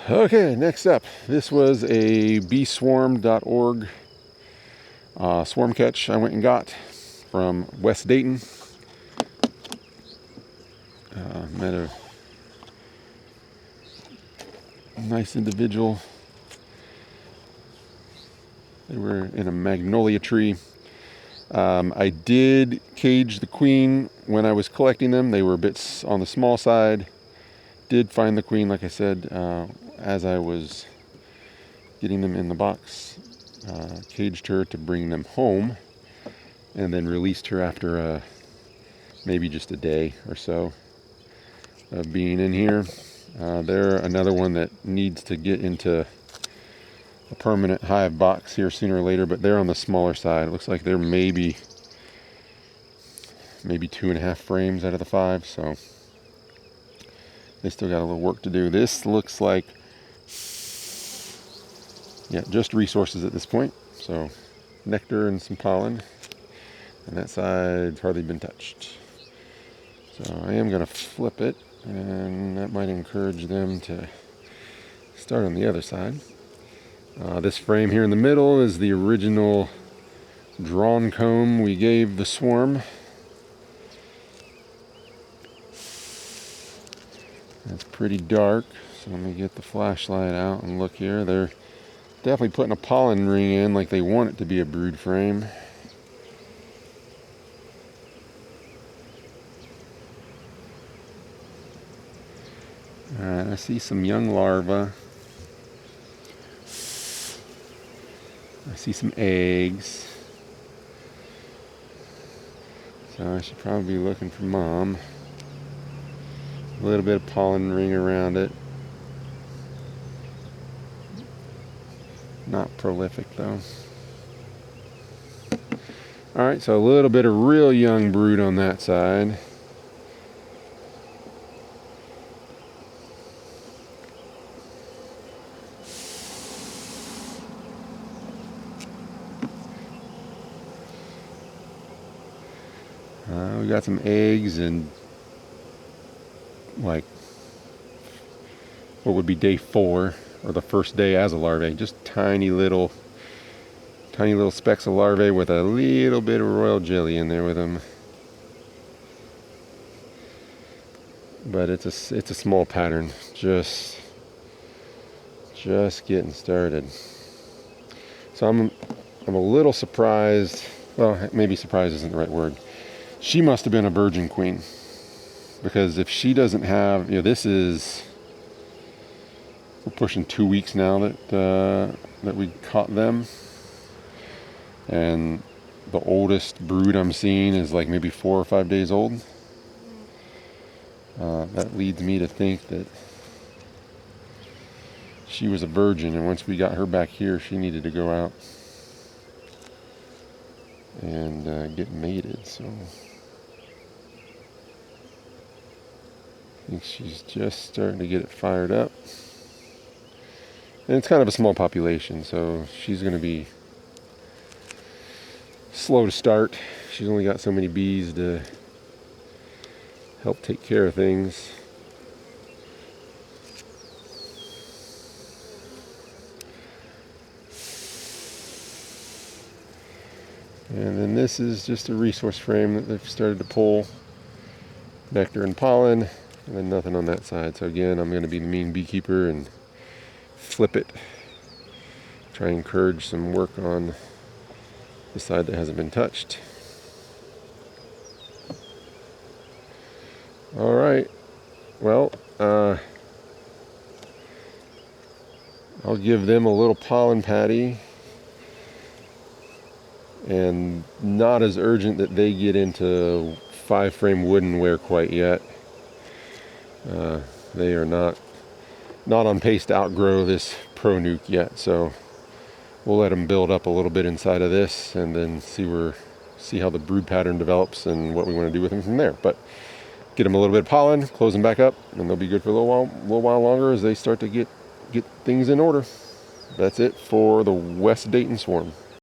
Okay, next up, this was a beeswarm.org swarm catch I went and got from West Dayton. Met a nice individual. They were in a magnolia tree. I did cage the queen when I was collecting them. They were a bit on the small side. Did find the queen, like I said, as I was getting them in the box. Caged her to bring them home, and then released her after maybe just a day or so of being in here. They're another one that needs to get into a permanent hive box here sooner or later, but they're on the smaller side. It looks like they're maybe 2.5 frames out of the 5, so they still got a little work to do. This looks like, yeah, just resources at this point. So nectar and some pollen, and that side's hardly been touched. So I am going to flip it, and that might encourage them to start on the other side. This frame here in the middle is the original drawn comb we gave the swarm. It's pretty dark, so let me get the flashlight out and look here. They're definitely putting a pollen ring in like they want it to be a brood frame. Alright, I see some young larvae. I see some eggs. So I should probably be looking for mom. A little bit of pollen ring around it. Not prolific though. Alright, so a little bit of real young brood on that side. We got some eggs and like what would be day 4 or the first day as a larvae. Just tiny little specks of larvae with a little bit of royal jelly in there with them. But it's a small pattern. Just getting started. So I'm a little surprised. Well, maybe surprised isn't the right word. She must have been a virgin queen, because if she doesn't have, we're pushing 2 weeks now that we caught them, and the oldest brood I'm seeing is like maybe 4 or 5 days old. That leads me to think that she was a virgin, and once we got her back here, she needed to go out and get mated. So I think she's just starting to get it fired up. And it's kind of a small population, so she's going to be slow to start. She's only got so many bees to help take care of things. And then this is just a resource frame that they've started to pull nectar and pollen, and then nothing on that side. So again, I'm going to be the mean beekeeper and flip it. Try and encourage some work on the side that hasn't been touched. All right. Well, I'll give them a little pollen patty, and not as urgent that they get into 5-frame woodenware quite yet. They are not on pace to outgrow this Pro Nuke yet, so we'll let them build up a little bit inside of this, and then see how the brood pattern develops and what we want to do with them from there. But get them a little bit of pollen, close them back up, and they'll be good for a little while longer as they start to get things in order. That's it for the West Dayton swarm.